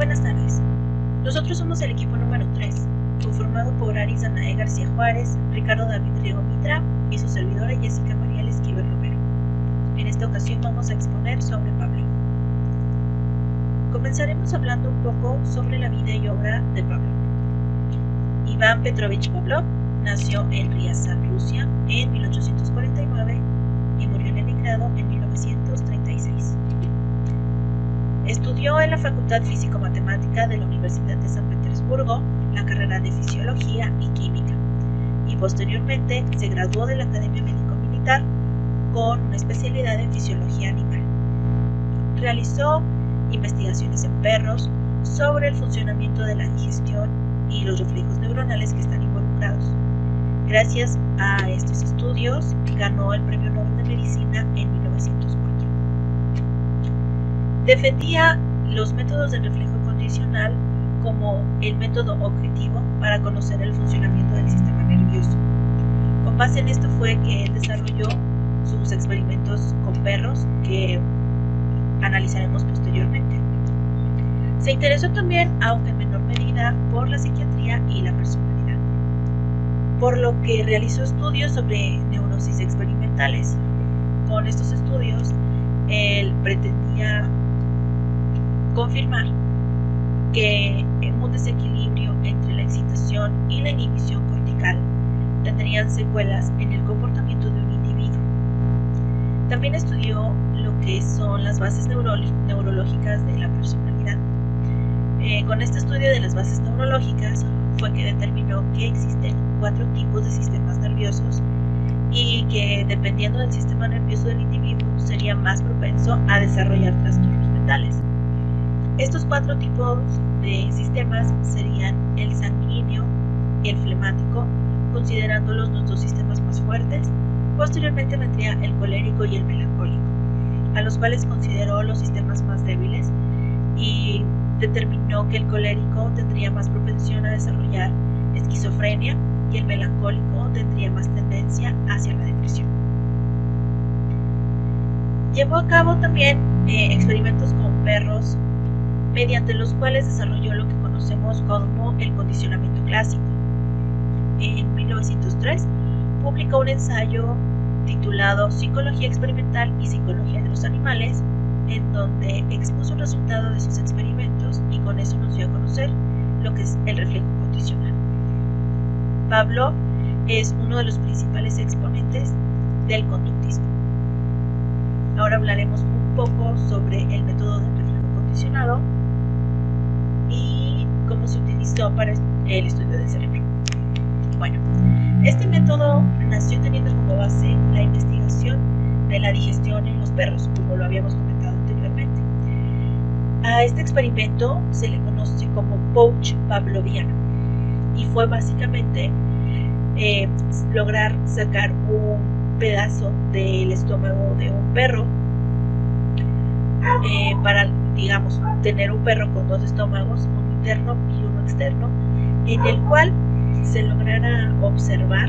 Buenas tardes. Nosotros somos el equipo número 3, conformado por Aris Danae García Juárez, Ricardo David Riego Mitra y su servidora Jessica María Esquivel Romero. En esta ocasión vamos a exponer sobre Pavlov. Comenzaremos hablando un poco sobre la vida y obra de Pavlov. Iván Petrovich Pavlov nació en Riazán, Rusia, en 1849 y murió en Leningrado en 1936. Estudió en la Facultad Físico-Matemática de la Universidad de San Petersburgo la carrera de Fisiología y Química y posteriormente se graduó de la Academia Médico-Militar con una especialidad en Fisiología Animal. Realizó investigaciones en perros sobre el funcionamiento de la digestión y los reflejos neuronales que están involucrados. Gracias a estos estudios ganó el Premio Nobel de Medicina en 1904. Defendía los métodos de reflejo condicional como el método objetivo para conocer el funcionamiento del sistema nervioso. Con base en esto fue que él desarrolló sus experimentos con perros que analizaremos posteriormente. Se interesó también, aunque en menor medida, por la psiquiatría y la personalidad, por lo que realizó estudios sobre neurosis experimentales. Con estos estudios, él pretendía confirmar que un desequilibrio entre la excitación y la inhibición cortical tendrían secuelas en el comportamiento de un individuo. También estudió lo que son las bases neurológicas de la personalidad. Con este estudio de las bases neurológicas fue que determinó que existen 4 tipos de sistemas nerviosos y que dependiendo del sistema nervioso del individuo sería más propenso a desarrollar trastornos mentales. Estos 4 tipos de sistemas serían el sanguíneo y el flemático, considerándolos nuestros sistemas más fuertes. Posteriormente vendría el colérico y el melancólico, a los cuales consideró los sistemas más débiles y determinó que el colérico tendría más propensión a desarrollar esquizofrenia y el melancólico tendría más tendencia hacia la depresión. Llevó a cabo también experimentos con perros, mediante los cuales desarrolló lo que conocemos como el condicionamiento clásico. En 1903 publicó un ensayo titulado Psicología experimental y psicología de los animales, en donde expuso el resultado de sus experimentos y con eso nos dio a conocer lo que es el reflejo condicional. Pavlov es uno de los principales exponentes del conductismo. Ahora hablaremos un poco sobre el método del reflejo condicionado y cómo se utilizó para el estudio del cerebro. Bueno, este método nació teniendo como base la investigación de la digestión en los perros, como lo habíamos comentado anteriormente. A este experimento se le conoce como pouch pavloviano y fue básicamente lograr sacar un pedazo del estómago de un perro para, digamos, tener un perro con 2 estómagos, uno interno y uno externo, en el cual se lograra observar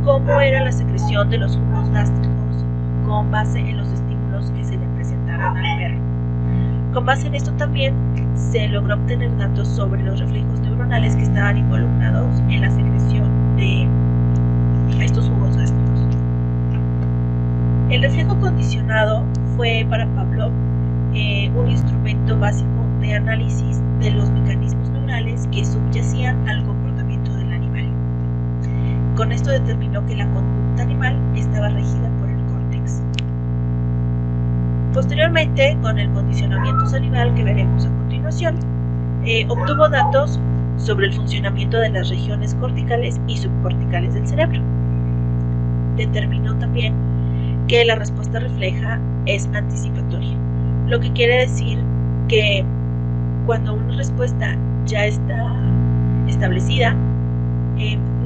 cómo era la secreción de los jugos gástricos con base en los estímulos que se le presentaron al perro. Con base en esto también se logró obtener datos sobre los reflejos neuronales que estaban involucrados en la secreción de estos jugos gástricos. El reflejo condicionado fue para Pavlov un instrumento básico de análisis de los mecanismos neurales que subyacían al comportamiento del animal. Con esto determinó que la conducta animal estaba regida por el córtex. Posteriormente, con el condicionamiento salival que veremos a continuación, obtuvo datos sobre el funcionamiento de las regiones corticales y subcorticales del cerebro. Determinó también que la respuesta refleja es anticipatoria, lo que quiere decir que cuando una respuesta ya está establecida,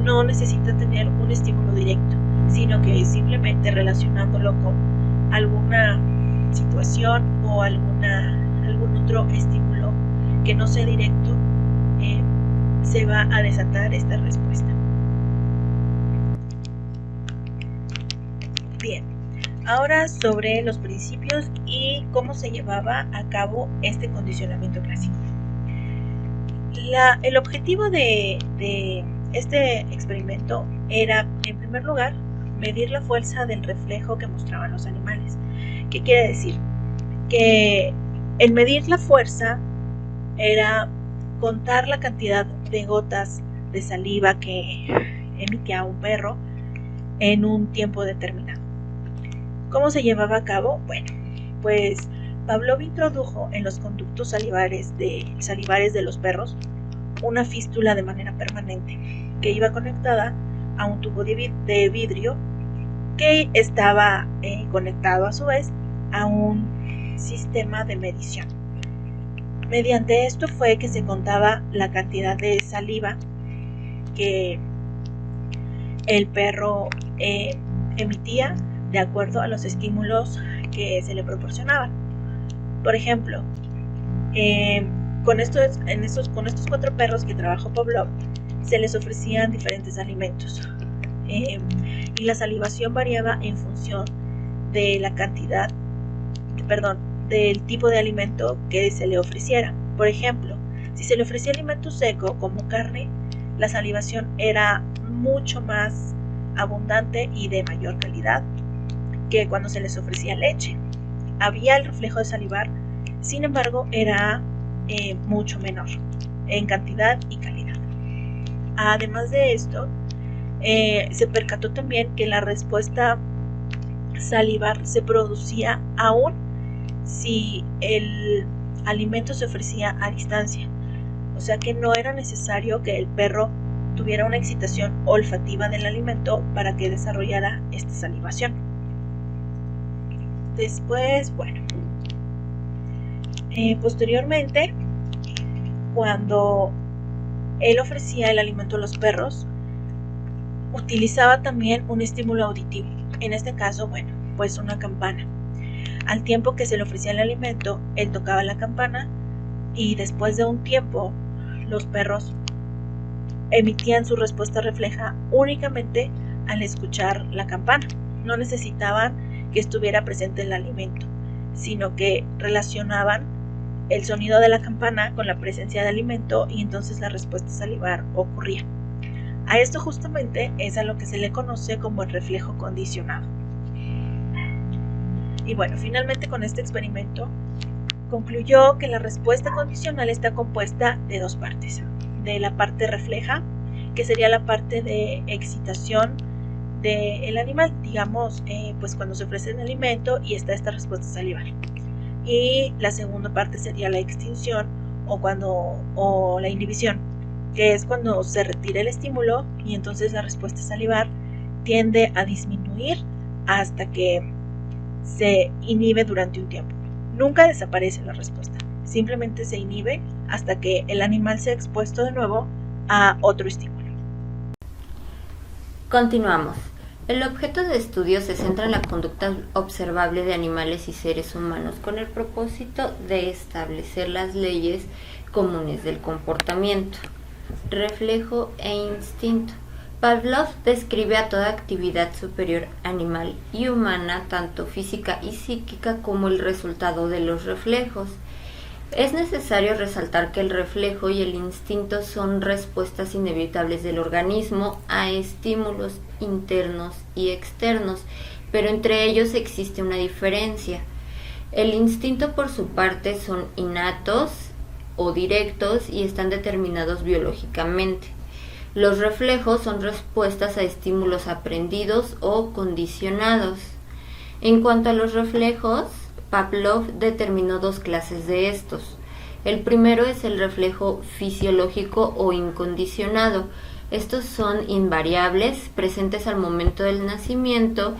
no necesita tener un estímulo directo, sino que simplemente relacionándolo con alguna situación o algún otro estímulo que no sea directo, se va a desatar esta respuesta. Bien, Ahora sobre los principios y cómo se llevaba a cabo este condicionamiento clásico. El objetivo de este experimento era, en primer lugar, medir la fuerza del reflejo que mostraban los animales. ¿Qué quiere decir? Que el medir la fuerza era contar la cantidad de gotas de saliva que emitía un perro en un tiempo determinado. ¿Cómo se llevaba a cabo? Bueno, pues Pavlov introdujo en los conductos salivares de los perros una fístula de manera permanente que iba conectada a un tubo de vidrio que estaba conectado a su vez a un sistema de medición. Mediante esto fue que se contaba la cantidad de saliva que el perro emitía de acuerdo a los estímulos que se le proporcionaban. Por ejemplo, con estos 4 perros que trabajó Pavlov, se les ofrecían diferentes alimentos y la salivación variaba en función de la cantidad, del tipo de alimento que se le ofreciera. Por ejemplo, si se le ofrecía alimento seco como carne, la salivación era mucho más abundante y de mayor calidad que cuando se les ofrecía leche. Había el reflejo de salivar, sin embargo, era mucho menor en cantidad y calidad. Además de esto, se percató también que la respuesta salivar se producía aún si el alimento se ofrecía a distancia. O sea que no era necesario que el perro tuviera una excitación olfativa del alimento para que desarrollara esta salivación. Después, posteriormente, cuando él ofrecía el alimento a los perros, utilizaba también un estímulo auditivo. En este caso, pues una campana. Al tiempo que se le ofrecía el alimento, él tocaba la campana y después de un tiempo, los perros emitían su respuesta refleja únicamente al escuchar la campana. No necesitaban que estuviera presente el alimento, sino que relacionaban el sonido de la campana con la presencia de alimento y entonces la respuesta salivar ocurría. A esto justamente es a lo que se le conoce como el reflejo condicionado. Y finalmente con este experimento concluyó que la respuesta condicional está compuesta de 2 partes. De la parte refleja, que sería la parte de excitación del animal, digamos, pues cuando se ofrece el alimento y está esta respuesta salivar. Y la segunda parte sería la extinción o la inhibición, que es cuando se retira el estímulo y entonces la respuesta salivar tiende a disminuir hasta que se inhibe durante un tiempo. Nunca desaparece la respuesta, simplemente se inhibe hasta que el animal sea expuesto de nuevo a otro estímulo. Continuamos. El objeto de estudio se centra en la conducta observable de animales y seres humanos con el propósito de establecer las leyes comunes del comportamiento, reflejo e instinto. Pavlov describe a toda actividad superior animal y humana, tanto física y psíquica, como el resultado de los reflejos. Es necesario resaltar que el reflejo y el instinto son respuestas inevitables del organismo a estímulos internos y externos, pero entre ellos existe una diferencia. El instinto, por su parte, son innatos o directos y están determinados biológicamente. Los reflejos son respuestas a estímulos aprendidos o condicionados. En cuanto a los reflejos, Pavlov determinó 2 clases de estos. El primero es el reflejo fisiológico o incondicionado. Estos son invariables, presentes al momento del nacimiento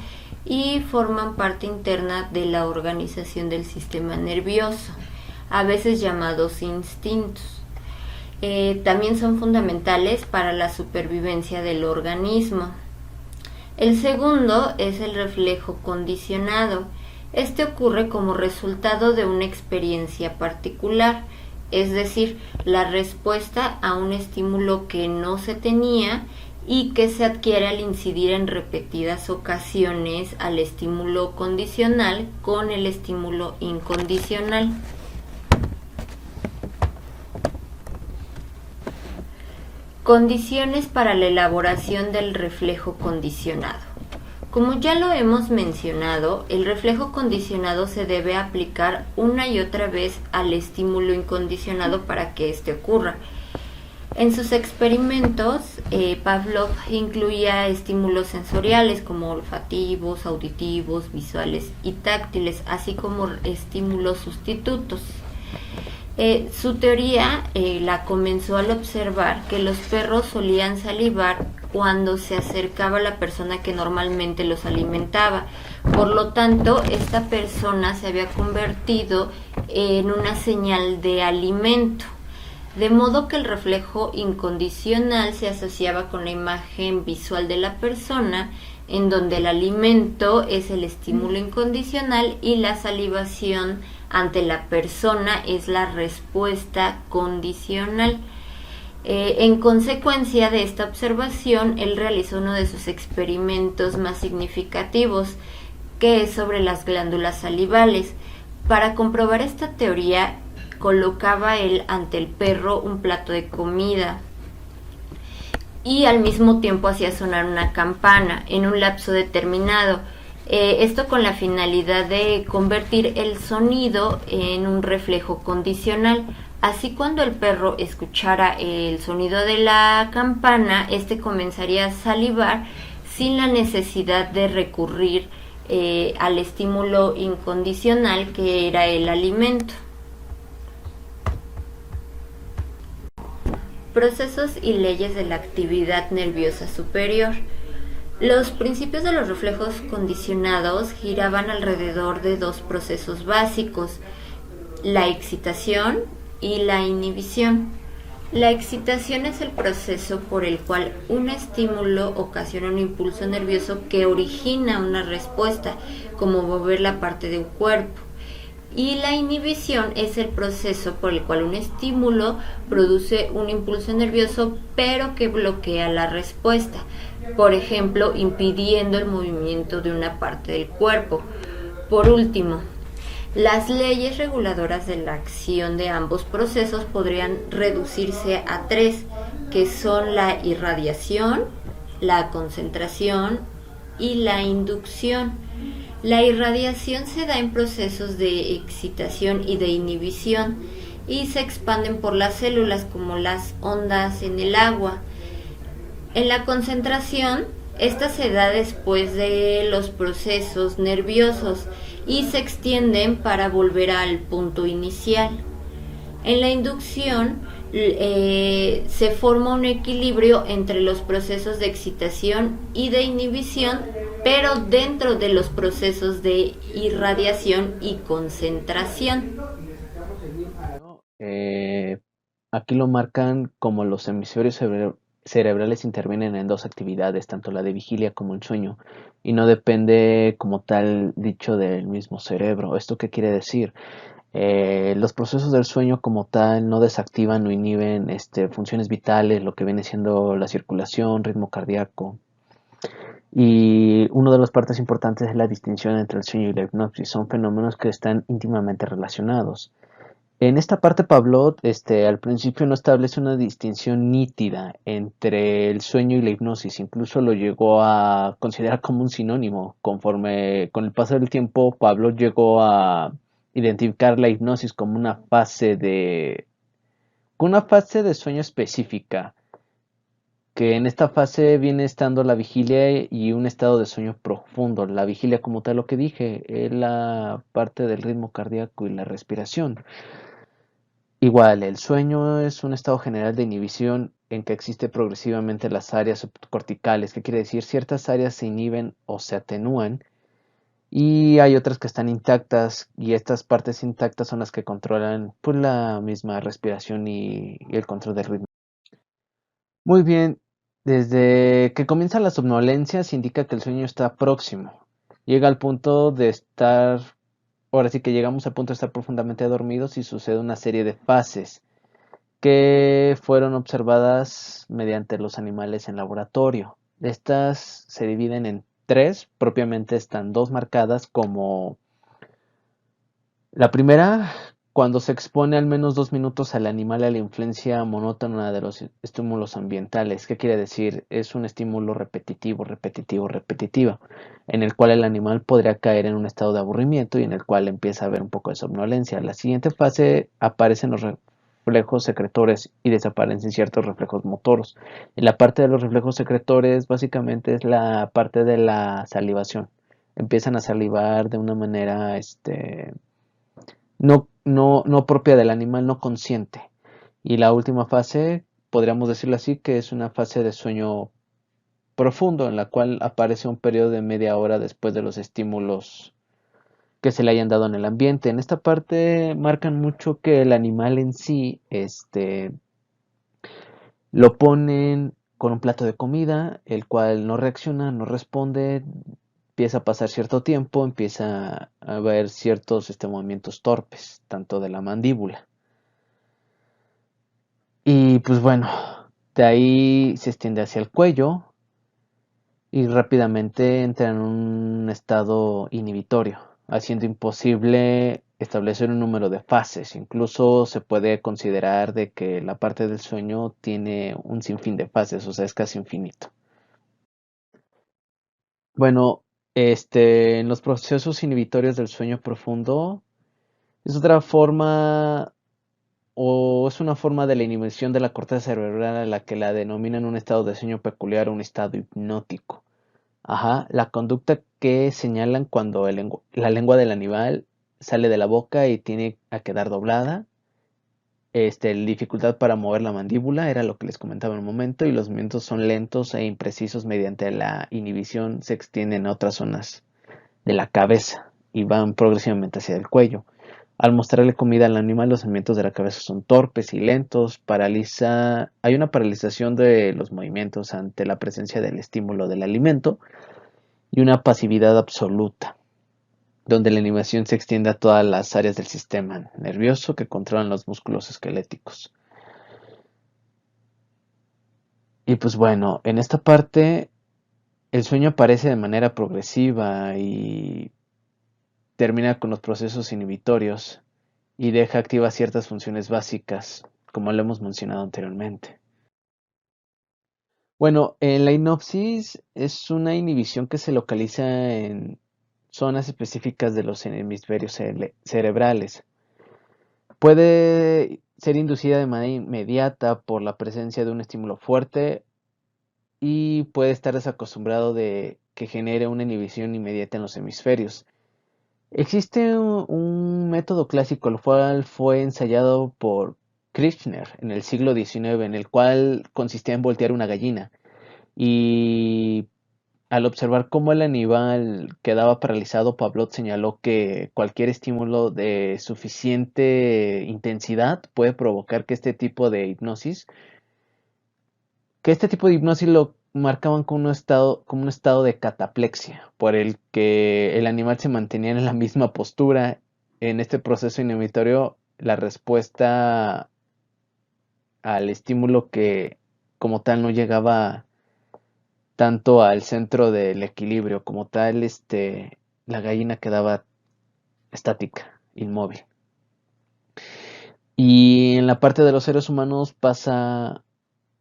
y forman parte interna de la organización del sistema nervioso, a veces llamados instintos. También son fundamentales para la supervivencia del organismo. El segundo es el reflejo condicionado. Este ocurre como resultado de una experiencia particular, es decir, la respuesta a un estímulo que no se tenía y que se adquiere al incidir en repetidas ocasiones al estímulo condicional con el estímulo incondicional. Condiciones para la elaboración del reflejo condicionado. Como ya lo hemos mencionado, el reflejo condicionado se debe aplicar una y otra vez al estímulo incondicionado para que éste ocurra. En sus experimentos, Pavlov incluía estímulos sensoriales como olfativos, auditivos, visuales y táctiles, así como estímulos sustitutos. Su teoría la comenzó al observar que los perros solían salivar cuando se acercaba a la persona que normalmente los alimentaba. Por lo tanto, esta persona se había convertido en una señal de alimento. De modo que el reflejo incondicional se asociaba con la imagen visual de la persona, en donde el alimento es el estímulo incondicional y la salivación ante la persona es la respuesta condicional. En consecuencia de esta observación, él realizó uno de sus experimentos más significativos, que es sobre las glándulas salivales. Para comprobar esta teoría, colocaba él ante el perro un plato de comida y al mismo tiempo hacía sonar una campana en un lapso determinado. Esto con la finalidad de convertir el sonido en un reflejo condicional. Así, cuando el perro escuchara el sonido de la campana, este comenzaría a salivar sin la necesidad de recurrir al estímulo incondicional, que era el alimento. Procesos y leyes de la actividad nerviosa superior. Los principios de los reflejos condicionados giraban alrededor de dos procesos básicos: la excitación y la inhibición. La excitación es el proceso por el cual un estímulo ocasiona un impulso nervioso que origina una respuesta, como mover la parte de un cuerpo. Y la inhibición es el proceso por el cual un estímulo produce un impulso nervioso, pero que bloquea la respuesta, por ejemplo, impidiendo el movimiento de una parte del cuerpo. Por último, las leyes reguladoras de la acción de ambos procesos podrían reducirse a tres, que son la irradiación, la concentración y la inducción. La irradiación se da en procesos de excitación y de inhibición y se expanden por las células como las ondas en el agua. En la concentración, esta se da después de los procesos nerviosos y se extienden para volver al punto inicial. En la inducción se forma un equilibrio entre los procesos de excitación y de inhibición, pero dentro de los procesos de irradiación y concentración. Aquí lo marcan como los hemisferios cerebrales intervienen en dos actividades, tanto la de vigilia como el sueño, y no depende como tal dicho del mismo cerebro. ¿Esto qué quiere decir? Los procesos del sueño como tal no desactivan o inhiben funciones vitales, lo que viene siendo la circulación, ritmo cardíaco. Y una de las partes importantes es la distinción entre el sueño y la hipnosis. Son fenómenos que están íntimamente relacionados. En esta parte Pavlov al principio no establece una distinción nítida entre el sueño y la hipnosis, incluso lo llegó a considerar como un sinónimo. Conforme con el paso del tiempo, Pavlov llegó a identificar la hipnosis como una fase de sueño específica, que en esta fase viene estando la vigilia y un estado de sueño profundo. La vigilia, como tal, lo que dije, es la parte del ritmo cardíaco y la respiración. Igual, el sueño es un estado general de inhibición en que existe progresivamente las áreas subcorticales, que quiere decir ciertas áreas se inhiben o se atenúan y hay otras que están intactas, y estas partes intactas son las que controlan pues la misma respiración y el control del ritmo. Muy bien, desde que comienza la somnolencia se indica que el sueño está próximo. Llega al punto de estar, ahora sí que llegamos al punto de estar profundamente dormidos y sucede una serie de fases que fueron observadas mediante los animales en laboratorio. Estas se dividen en tres, propiamente están dos marcadas como la primera, cuando se expone al menos 2 minutos al animal a la influencia monótona de los estímulos ambientales. ¿Qué quiere decir? Es un estímulo repetitivo, repetitivo, repetitivo, en el cual el animal podría caer en un estado de aburrimiento y en el cual empieza a haber un poco de somnolencia. La siguiente fase aparecen los reflejos secretores y desaparecen ciertos reflejos motoros. En la parte de los reflejos secretores, básicamente es la parte de la salivación. Empiezan a salivar de una manera, no propia del animal, no consciente. Y la última fase, podríamos decirlo así, que es una fase de sueño profundo, en la cual aparece un periodo de media hora después de los estímulos que se le hayan dado en el ambiente. En esta parte marcan mucho que el animal en sí, lo ponen con un plato de comida, el cual no reacciona, no responde, empieza a pasar cierto tiempo, empieza a haber ciertos movimientos torpes, tanto de la mandíbula. Y pues bueno, de ahí se extiende hacia el cuello y rápidamente entra en un estado inhibitorio, haciendo imposible establecer un número de fases. Incluso se puede considerar de que la parte del sueño tiene un sinfín de fases, o sea, es casi infinito. Bueno, en los procesos inhibitorios del sueño profundo es otra forma o es una forma de la inhibición de la corteza cerebral a la que la denominan un estado de sueño peculiar o un estado hipnótico. Ajá, la conducta que señalan cuando la lengua del animal sale de la boca y tiene a quedar doblada. Dificultad para mover la mandíbula, era lo que les comentaba en un momento, y los movimientos son lentos e imprecisos mediante la inhibición se extienden a otras zonas de la cabeza y van progresivamente hacia el cuello. Al mostrarle comida al animal, los movimientos de la cabeza son torpes y lentos, hay una paralización de los movimientos ante la presencia del estímulo del alimento y una pasividad absoluta, donde la inhibición se extiende a todas las áreas del sistema nervioso que controlan los músculos esqueléticos. Y pues bueno, en esta parte el sueño aparece de manera progresiva y termina con los procesos inhibitorios y deja activas ciertas funciones básicas, como lo hemos mencionado anteriormente. Bueno, en la hipnosis es una inhibición que se localiza en zonas específicas de los hemisferios cerebrales. Puede ser inducida de manera inmediata por la presencia de un estímulo fuerte y puede estar desacostumbrado de que genere una inhibición inmediata en los hemisferios. Existe un método clásico, el cual fue ensayado por Kirchner en el siglo XIX, en el cual consistía en voltear una gallina. Y al observar cómo el animal quedaba paralizado, Pavlov señaló que cualquier estímulo de suficiente intensidad puede provocar que este tipo de hipnosis lo marcaban como un estado de cataplexia, por el que el animal se mantenía en la misma postura. En este proceso inhibitorio, la respuesta al estímulo que como tal no llegaba tanto al centro del equilibrio, como tal, la gallina quedaba estática, inmóvil. Y en la parte de los seres humanos pasa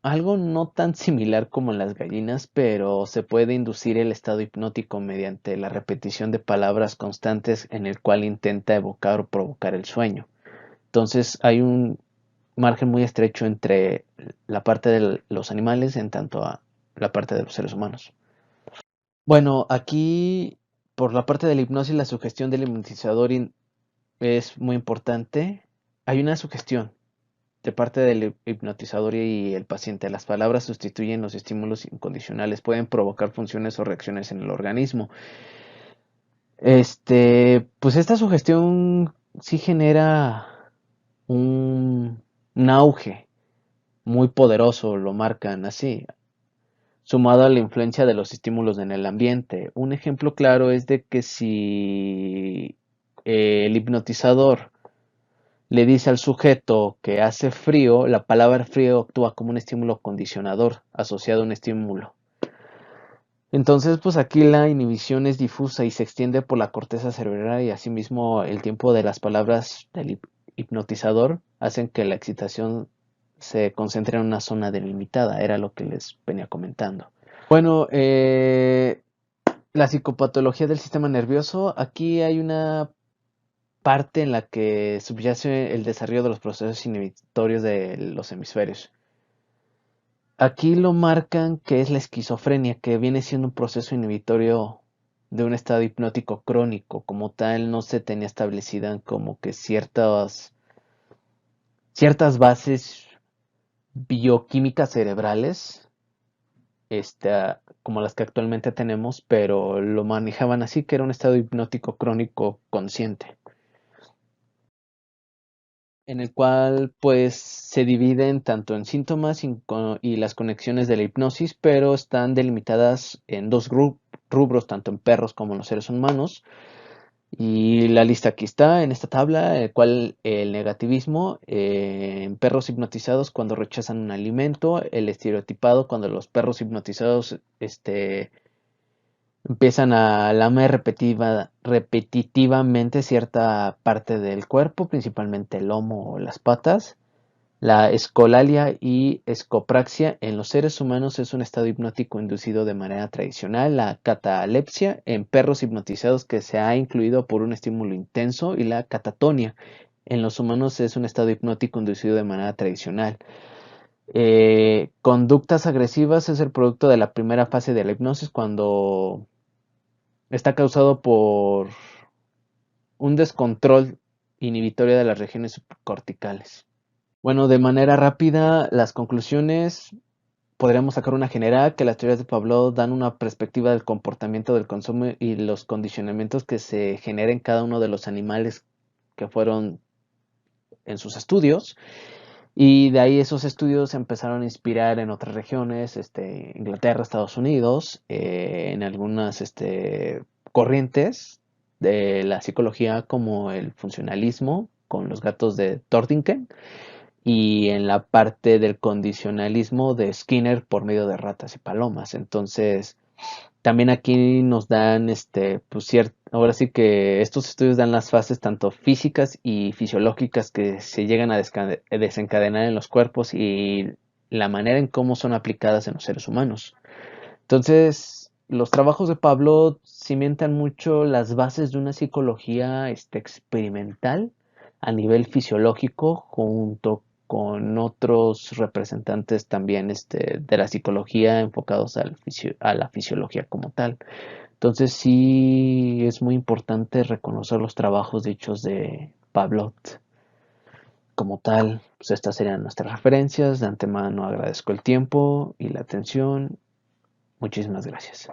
algo no tan similar como en las gallinas, pero se puede inducir el estado hipnótico mediante la repetición de palabras constantes en el cual intenta evocar o provocar el sueño. Entonces hay un margen muy estrecho entre la parte de los animales en tanto a la parte de los seres humanos. Bueno, aquí por la parte de la hipnosis, la sugestión del hipnotizador es muy importante. Hay una sugestión de parte del hipnotizador y el paciente. Las palabras sustituyen los estímulos incondicionales, pueden provocar funciones o reacciones en el organismo. Pues esta sugestión sí genera un auge muy poderoso, lo marcan así, sumado a la influencia de los estímulos en el ambiente. Un ejemplo claro es de que si el hipnotizador le dice al sujeto que hace frío, la palabra frío actúa como un estímulo condicionador asociado a un estímulo. Entonces, pues aquí la inhibición es difusa y se extiende por la corteza cerebral y asimismo el tiempo de las palabras del hipnotizador hacen que la excitación se concentre en una zona delimitada, era lo que les venía comentando. Bueno, la psicopatología del sistema nervioso, aquí hay una parte en la que subyace el desarrollo de los procesos inhibitorios de los hemisferios. Aquí lo marcan que es la esquizofrenia, que viene siendo un proceso inhibitorio de un estado hipnótico crónico. Como tal, no se tenía establecida como que ciertas bases bioquímicas cerebrales, como las que actualmente tenemos, pero lo manejaban así, que era un estado hipnótico crónico consciente, en el cual pues se dividen tanto en síntomas y las conexiones de la hipnosis, pero están delimitadas en dos rubros, tanto en perros como en los seres humanos. Y la lista aquí está en esta tabla, el cual el negativismo en perros hipnotizados cuando rechazan un alimento, el estereotipado cuando los perros hipnotizados empiezan a lamer repetitivamente cierta parte del cuerpo, principalmente el lomo o las patas. La escolalia y escopraxia en los seres humanos es un estado hipnótico inducido de manera tradicional. La catalepsia en perros hipnotizados que se ha incluido por un estímulo intenso. Y la catatonia en los humanos es un estado hipnótico inducido de manera tradicional. Conductas agresivas es el producto de la primera fase de la hipnosis cuando está causado por un descontrol inhibitorio de las regiones subcorticales. Bueno, de manera rápida, las conclusiones, podríamos sacar una general, que las teorías de Pavlov dan una perspectiva del comportamiento del consumo y los condicionamientos que se genera en cada uno de los animales que fueron en sus estudios. Y de ahí esos estudios se empezaron a inspirar en otras regiones, Inglaterra, Estados Unidos, en algunas corrientes de la psicología como el funcionalismo con los gatos de Tortington y en la parte del condicionalismo de Skinner por medio de ratas y palomas. Entonces, también aquí nos dan, pues ahora sí que estos estudios dan las fases tanto físicas y fisiológicas que se llegan a desencadenar en los cuerpos y la manera en cómo son aplicadas en los seres humanos. Entonces, los trabajos de Pablo cimentan mucho las bases de una psicología experimental a nivel fisiológico junto con otros representantes también de la psicología enfocados a la fisiología como tal. Entonces sí es muy importante reconocer los trabajos dichos de Pavlov. Como tal, pues estas serían nuestras referencias. De antemano agradezco el tiempo y la atención. Muchísimas gracias.